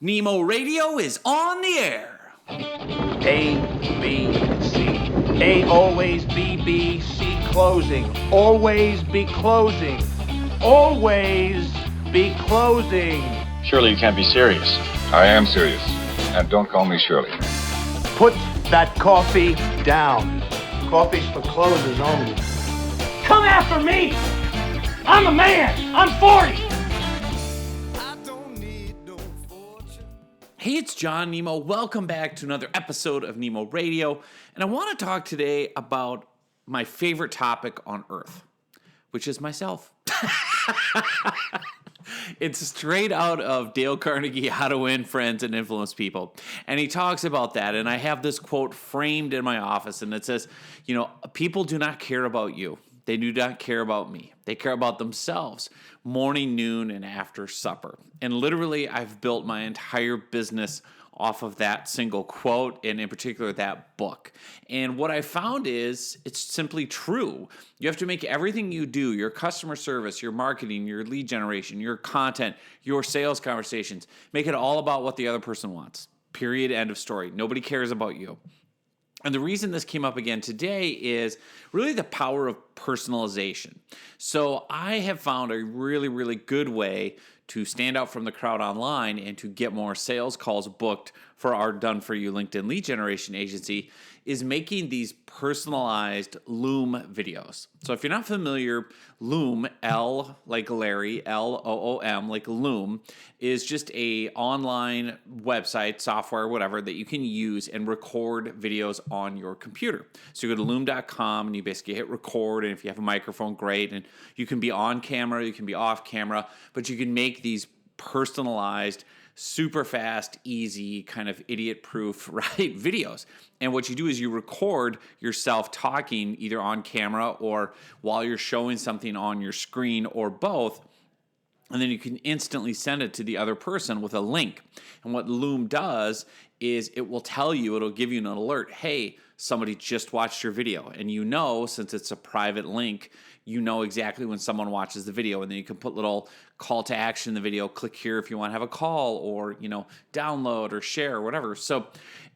Nemo Radio is on the air. A, B, C. A, always B, B, C, closing. Always be closing. Always be closing. Surely you can't be serious. I am serious. And don't call me Shirley. Put that coffee down. Coffee's for closers only. Come after me! I'm a man! I'm 40! Hey, it's John Nemo. Welcome back to another episode of Nemo Radio. And I want to talk today about my favorite topic on earth, which is myself. It's straight out of Dale Carnegie, How to Win Friends and Influence People. And he talks about that. And I have this quote framed in my office. And it says, people do not care about you. They do not care about me. They care about themselves, morning, noon, and after supper. And literally, I've built my entire business off of that single quote, and in particular, that book. And what I found is it's simply true. You have to make everything you do, your customer service, your marketing, your lead generation, your content, your sales conversations, make it all about what the other person wants. Period. End of story. Nobody cares about you. And the reason this came up again today is really the power of personalization. So I have found a really, really good way to stand out from the crowd online and to get more sales calls booked for our done-for-you LinkedIn lead generation agency is making these personalized Loom videos. So if you're not familiar, Loom, L like Larry, L-O-O-M, like Loom, is just a online website, software, whatever, that you can use and record videos on your computer. So you go to loom.com and you basically hit record, and if you have a microphone, great, and you can be on camera, you can be off camera, but you can make these personalized, super fast, easy, kind of idiot-proof, right, videos. And what you do is you record yourself talking either on camera or while you're showing something on your screen or both, and then you can instantly send it to the other person with a link. And what Loom does is it will tell you, it'll give you an alert, hey, somebody just watched your video. And since it's a private link, you know exactly when someone watches the video, and then you can put little call to action in the video, click here if you want to have a call or, download or share or whatever. So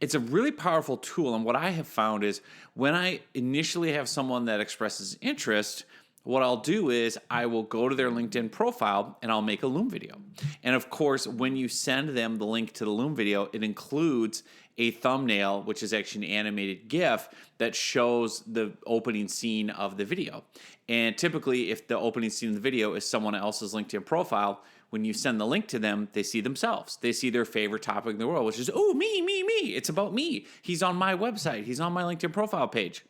it's a really powerful tool. And what I have found is when I initially have someone that expresses interest, what I'll do is I will go to their LinkedIn profile and I'll make a Loom video. And of course, when you send them the link to the Loom video, it includes a thumbnail, which is actually an animated GIF that shows the opening scene of the video. And typically, if the opening scene of the video is someone else's LinkedIn profile, when you send the link to them, they see themselves. They see their favorite topic in the world, which is, oh, me. It's about me. He's on my website. He's on my LinkedIn profile page.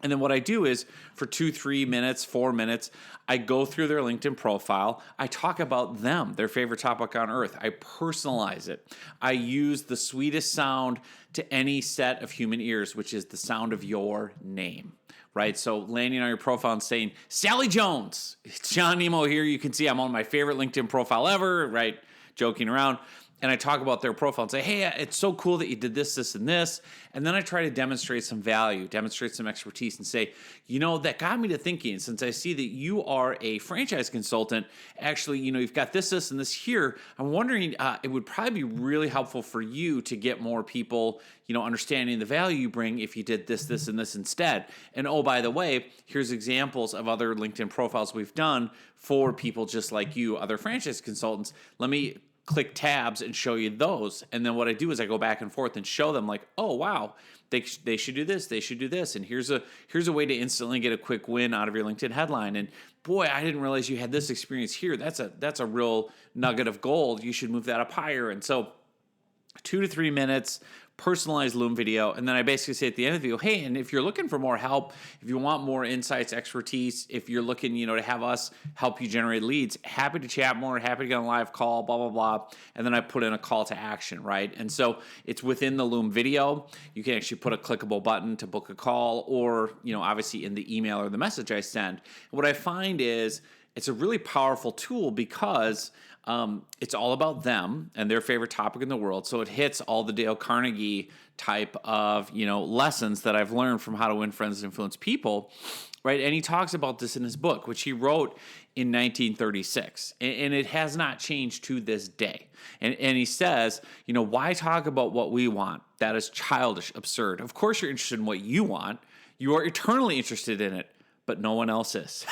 And then what I do is for 2, 3 minutes, 4 minutes, I go through their LinkedIn profile. I talk about them, their favorite topic on earth. I personalize it. I use the sweetest sound to any set of human ears, which is the sound of your name, right? So landing on your profile and saying, Sally Jones, it's John Nemo here. You can see I'm on my favorite LinkedIn profile ever, right? Joking around. And I talk about their profile and say, hey, it's so cool that you did this, this, and this. And then I try to demonstrate some value, demonstrate some expertise, and say, that got me to thinking, since I see that you are a franchise consultant, actually, you've got this, this, and this here. I'm wondering, it would probably be really helpful for you to get more people, understanding the value you bring if you did this, this, and this instead. And oh, by the way, here's examples of other LinkedIn profiles we've done for people just like you, other franchise consultants. Let me click tabs and show you those. And then what I do is I go back and forth and show them like, oh, wow, they should do this. They should do this. And here's a way to instantly get a quick win out of your LinkedIn headline. And boy, I didn't realize you had this experience here. That's a real nugget of gold. You should move that up higher. And so 2 to 3 minutes, personalized Loom video, and then I basically say at the end of the video, hey, and if you're looking for more help, if you want more insights, expertise, if you're looking, to have us help you generate leads, happy to chat more, happy to get on a live call, blah, blah, blah, and then I put in a call to action, right? And so it's within the Loom video. You can actually put a clickable button to book a call or, obviously in the email or the message I send. What I find is it's a really powerful tool because It's all about them and their favorite topic in the world. So it hits all the Dale Carnegie type of, lessons that I've learned from How to Win Friends and Influence People, right? And he talks about this in his book, which he wrote in 1936. And it has not changed to this day. And he says, why talk about what we want? That is childish, absurd. Of course you're interested in what you want. You are eternally interested in it, but no one else is.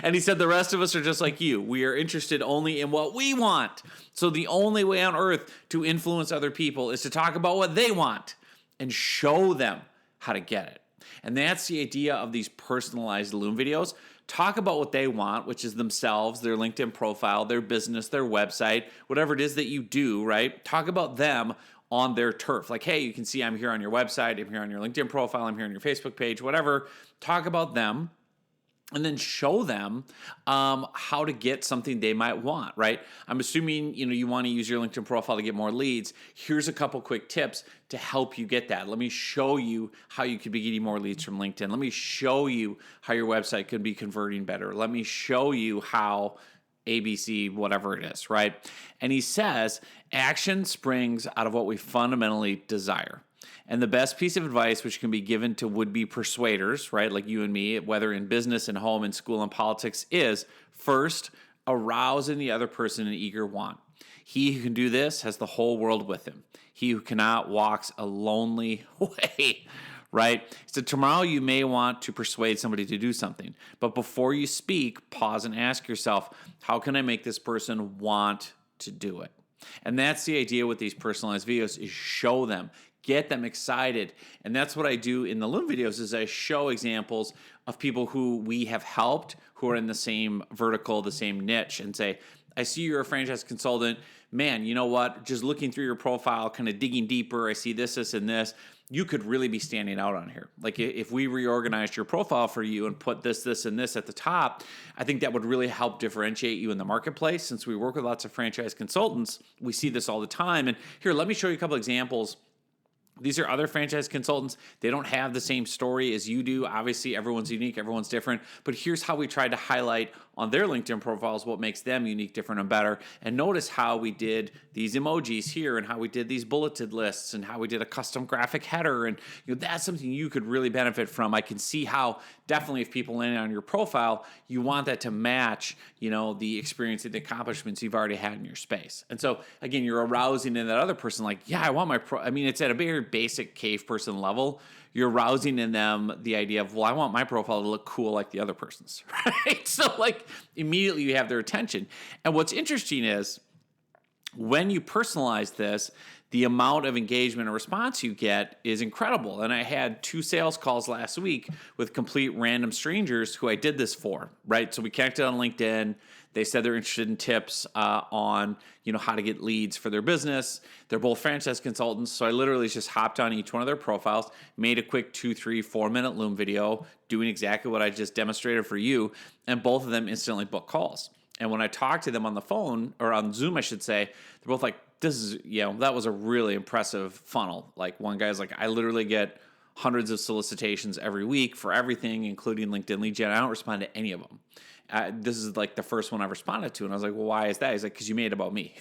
And he said the rest of us are just like you. We are interested only in what we want. So the only way on earth to influence other people is to talk about what they want and show them how to get it. And that's the idea of these personalized Loom videos. Talk about what they want, which is themselves, their LinkedIn profile, their business, their website, whatever it is that you do, right? Talk about them on their turf. Like, hey, you can see I'm here on your website, I'm here on your LinkedIn profile, I'm here on your Facebook page, whatever. Talk about them. And then show them how to get something they might want, right? I'm assuming you want to use your LinkedIn profile to get more leads. Here's a couple quick tips to help you get that. Let me show you how you could be getting more leads from LinkedIn. Let me show you how your website could be converting better. Let me show you how ABC, whatever it is, right? And he says, action springs out of what we fundamentally desire. And the best piece of advice which can be given to would-be persuaders, right, like you and me, whether in business and home and school and politics, is first, arouse in the other person an eager want. He who can do this has the whole world with him. He who cannot walks a lonely way, right? So tomorrow you may want to persuade somebody to do something. But before you speak, pause and ask yourself, how can I make this person want to do it? And that's the idea with these personalized videos, is show them. Get them excited. And that's what I do in the Loom videos, is I show examples of people who we have helped, who are in the same vertical, the same niche, and say, I see you're a franchise consultant. Man, you know what? Just looking through your profile, kind of digging deeper, I see this, this, and this. You could really be standing out on here. Like if we reorganized your profile for you and put this, this, and this at the top, I think that would really help differentiate you in the marketplace. Since we work with lots of franchise consultants, we see this all the time. And here, let me show you a couple examples. These are other franchise consultants. They don't have the same story as you do. Obviously, everyone's unique, everyone's different. But here's how we tried to highlight on their LinkedIn profiles what makes them unique, different, and better. And notice how we did these emojis here, and how we did these bulleted lists, and how we did a custom graphic header. And that's something you could really benefit from. I can see how definitely if people land on your profile, you want that to match, the experience and the accomplishments you've already had in your space. And so again, you're arousing in that other person, like, yeah, I want my it's at a very basic cave person level. You're arousing in them the idea of, well, I want my profile to look cool like the other person's, right? So like immediately you have their attention. And what's interesting is when you personalize this, the amount of engagement and response you get is incredible. And I had 2 sales calls last week with complete random strangers who I did this for, right? So we connected on LinkedIn. They said they're interested in tips on, how to get leads for their business. They're both franchise consultants. So I literally just hopped on each one of their profiles, made a quick 2, 3, 4-minute Loom video doing exactly what I just demonstrated for you. And both of them instantly booked calls. And when I talked to them on the phone, or on Zoom, I should say, they're both like, this is, that was a really impressive funnel. Like one guy's like, I literally get hundreds of solicitations every week for everything, including LinkedIn lead gen. I don't respond to any of them. This is like the first one I responded to. And I was like, well, why is that? He's like, because you made it about me.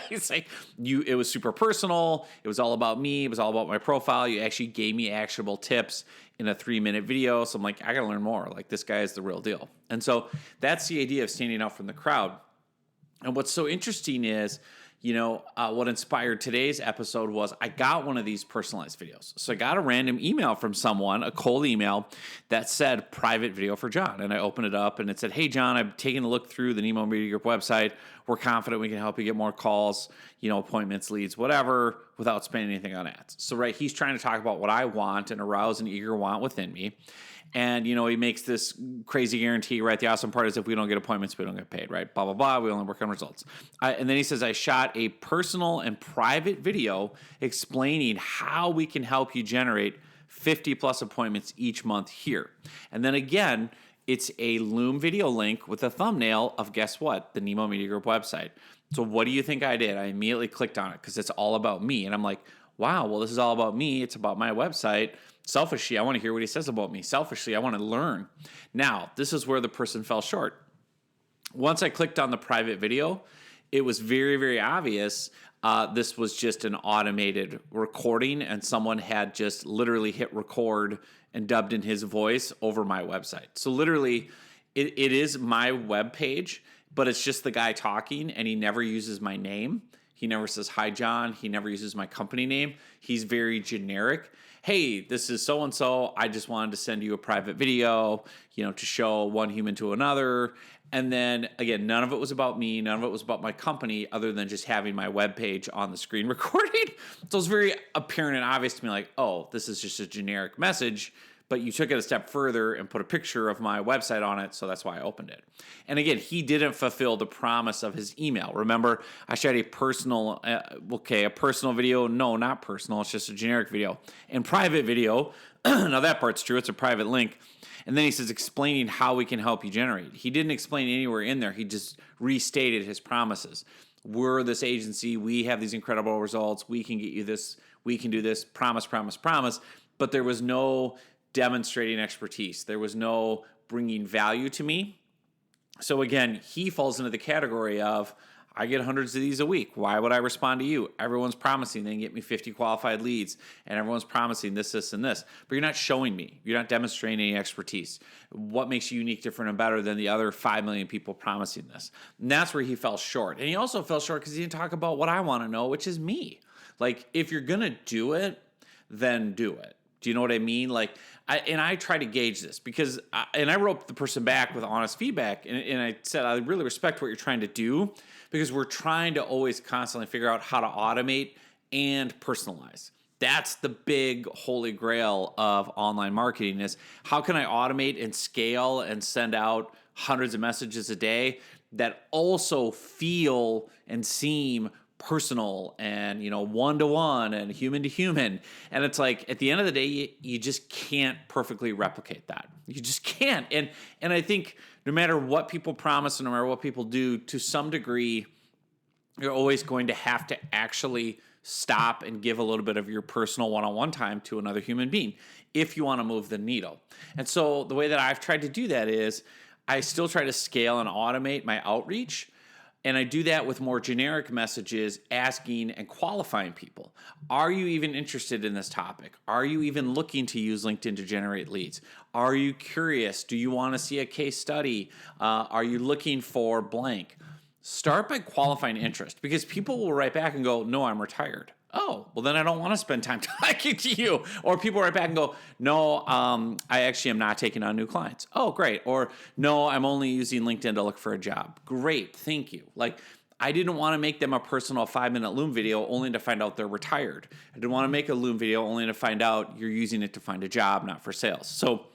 He's like, it was super personal. It was all about me. It was all about my profile. You actually gave me actionable tips in a 3-minute video. So I'm like, I got to learn more. Like this guy is the real deal. And so that's the idea of standing out from the crowd. And what's so interesting is, what inspired today's episode was I got one of these personalized videos. So I got a random email from someone, a cold email that said private video for John. And I opened it up and it said, hey, John, I've taken a look through the Nemo Media Group website. We're confident we can help you get more calls, appointments, leads, whatever, without spending anything on ads. So, right, he's trying to talk about what I want and arouse an eager want within me. And, he makes this crazy guarantee, right? The awesome part is if we don't get appointments, we don't get paid, right? Blah, blah, blah. We only work on results. And then he says, I shot a personal and private video explaining how we can help you generate 50 plus appointments each month here. And then again, it's a Loom video link with a thumbnail of, guess what? The Nemo Media Group website. So what do you think I did? I immediately clicked on it because it's all about me. And I'm like, wow, well, this is all about me. It's about my website. Selfishly, I want to hear what he says about me. Selfishly, I want to learn. Now, this is where the person fell short. Once I clicked on the private video, it was very, very obvious this was just an automated recording, and someone had just literally hit record and dubbed in his voice over my website. So literally, it is my web page, but it's just the guy talking, and he never uses my name. He never says, "Hi, John." He never uses my company name. He's very generic. "Hey, this is so-and-so. I just wanted to send you a private video, to show one human to another." And then, again, none of it was about me. None of it was about my company other than just having my webpage on the screen recording. So it's very apparent and obvious to me, like, oh, this is just a generic message, but you took it a step further and put a picture of my website on it, so that's why I opened it. And again, he didn't fulfill the promise of his email. Remember, I shared a personal video. No, not personal. It's just a generic video. And private video, now that part's true. It's a private link. And then he says, explaining how we can help you generate. He didn't explain anywhere in there. He just restated his promises. We're this agency. We have these incredible results. We can get you this. We can do this. Promise, promise, promise. But there was no demonstrating expertise. There was no bringing value to me. So again, he falls into the category of, I get hundreds of these a week. Why would I respond to you? Everyone's promising they can get me 50 qualified leads, and everyone's promising this, this, and this. But you're not showing me. You're not demonstrating any expertise. What makes you unique, different, and better than the other 5 million people promising this? And that's where he fell short. And he also fell short because he didn't talk about what I want to know, which is me. Like, if you're going to do it, then do it. Do you know what I mean? I try to gauge this because, I wrote the person back with honest feedback, and I said, I really respect what you're trying to do, because we're trying to always constantly figure out how to automate and personalize. That's the big holy grail of online marketing, is how can I automate and scale and send out hundreds of messages a day that also feel and seem personal and, one-to-one and human-to-human. And it's like, at the end of the day, you just can't perfectly replicate that. You just can't. And I think no matter what people promise and no matter what people do, to some degree, you're always going to have to actually stop and give a little bit of your personal one-on-one time to another human being if you want to move the needle. And so the way that I've tried to do that is I still try to scale and automate my outreach. And I do that with more generic messages, asking and qualifying people. Are you even interested in this topic? Are you even looking to use LinkedIn to generate leads? Are you curious? Do you want to see a case study? Are you looking for blank? Start by qualifying interest, because people will write back and go, no, I'm retired. Oh, well, then I don't want to spend time talking to you. Or people write back and go, no, I actually am not taking on new clients. Oh, great. Or no, I'm only using LinkedIn to look for a job. Great, thank you. Like, I didn't want to make them a personal 5-minute Loom video only to find out they're retired. I didn't want to make a Loom video only to find out you're using it to find a job, not for sales. So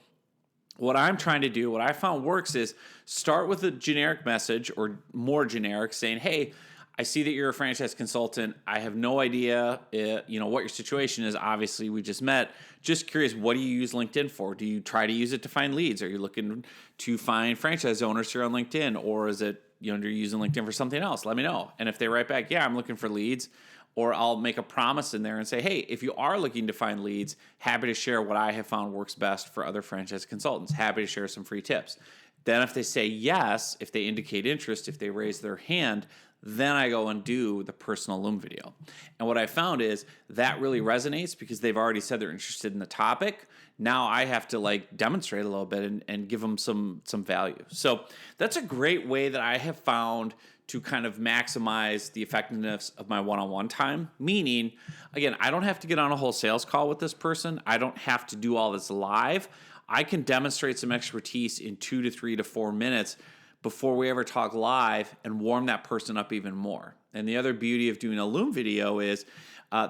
what I'm trying to do, what I found works, is start with a generic message, or more generic, saying, hey, I see that you're a franchise consultant. I have no idea, what your situation is. Obviously, we just met. Just curious, what do you use LinkedIn for? Do you try to use it to find leads? Are you looking to find franchise owners here on LinkedIn? Or is it, you're using LinkedIn for something else? Let me know. And if they write back, yeah, I'm looking for leads, or I'll make a promise in there and say, hey, if you are looking to find leads, happy to share what I have found works best for other franchise consultants. Happy to share some free tips. Then if they say yes, if they indicate interest, if they raise their hand, then I go and do the personal Loom video. And what I found is that really resonates because they've already said they're interested in the topic. Now I have to demonstrate a little bit and give them some value. So that's a great way that I have found to kind of maximize the effectiveness of my one-on-one time. Meaning, again, I don't have to get on a whole sales call with this person. I don't have to do all this live. I can demonstrate some expertise in 2 to 3 to 4 minutes before we ever talk live and warm that person up even more. And the other beauty of doing a Loom video is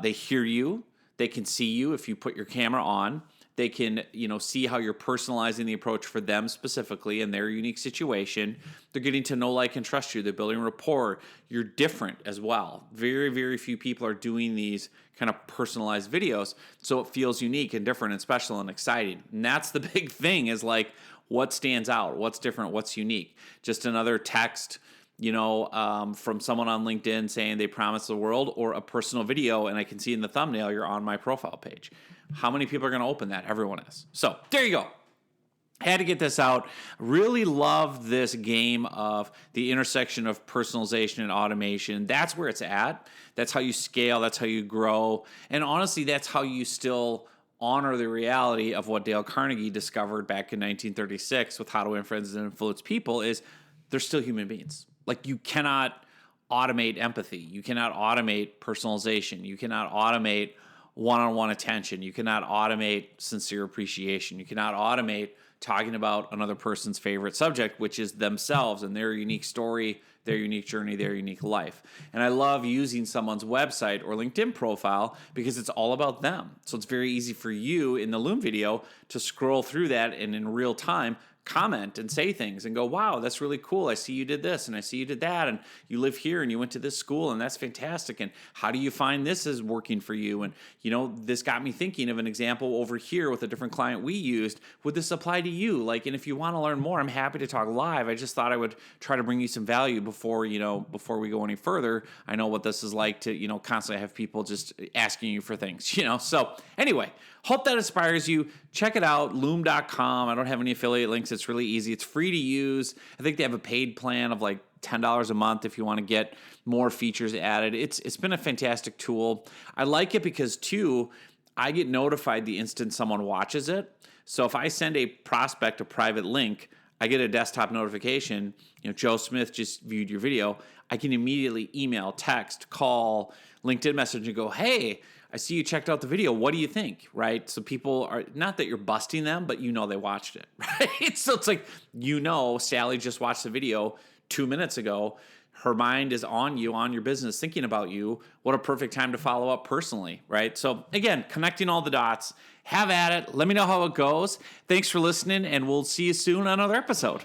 they hear you, they can see you if you put your camera on, they can see how you're personalizing the approach for them specifically in their unique situation. They're getting to know, like, and trust you. They're building rapport. You're different as well. Very, very few people are doing these kind of personalized videos, so it feels unique and different and special and exciting. And that's the big thing, is what stands out, what's different, what's unique. Just another text, from someone on LinkedIn saying they promise the world, or a personal video, and I can see in the thumbnail you're on my profile page. How many people are going to open that? Everyone is. So there you go. Had to get this out. Really love this game of the intersection of personalization and automation. That's where it's at. That's how you scale. That's how you grow. And honestly, that's how you still honor the reality of what Dale Carnegie discovered back in 1936 with How to Win Friends and Influence People is they're still human beings. Like, you cannot automate empathy. You cannot automate personalization. You cannot automate one-on-one attention. You cannot automate sincere appreciation. You cannot automate talking about another person's favorite subject, which is themselves and their unique story, their unique journey, their unique life. And I love using someone's website or LinkedIn profile because it's all about them. So it's very easy for you in the Loom video to scroll through that and in real time comment and say things and go, wow, that's really cool. I see you did this and I see you did that, and you live here and you went to this school and that's fantastic. And how do you find this is working for you? And, this got me thinking of an example over here with a different client we used. Would this apply to you? And if you want to learn more, I'm happy to talk live. I just thought I would try to bring you some value before we go any further. I know what this is like to, constantly have people just asking you for things, So anyway, hope that inspires you. Check it out, loom.com. I don't have any affiliate links. It's really easy. It's free to use. I think they have a paid plan of like $10 a month if you want to get more features added. It's been a fantastic tool. I like it because, too, I get notified the instant someone watches it. So if I send a prospect a private link, I get a desktop notification, Joe Smith just viewed your video. I can immediately email, text, call, LinkedIn message and go, hey, I see you checked out the video. What do you think? Right? So people are, not that you're busting them, but they watched it, right? So it's like, Sally just watched the video 2 minutes ago. Her mind is on you, on your business, thinking about you. What a perfect time to follow up personally, right? So again, connecting all the dots. Have at it. Let me know how it goes. Thanks for listening, and we'll see you soon on another episode.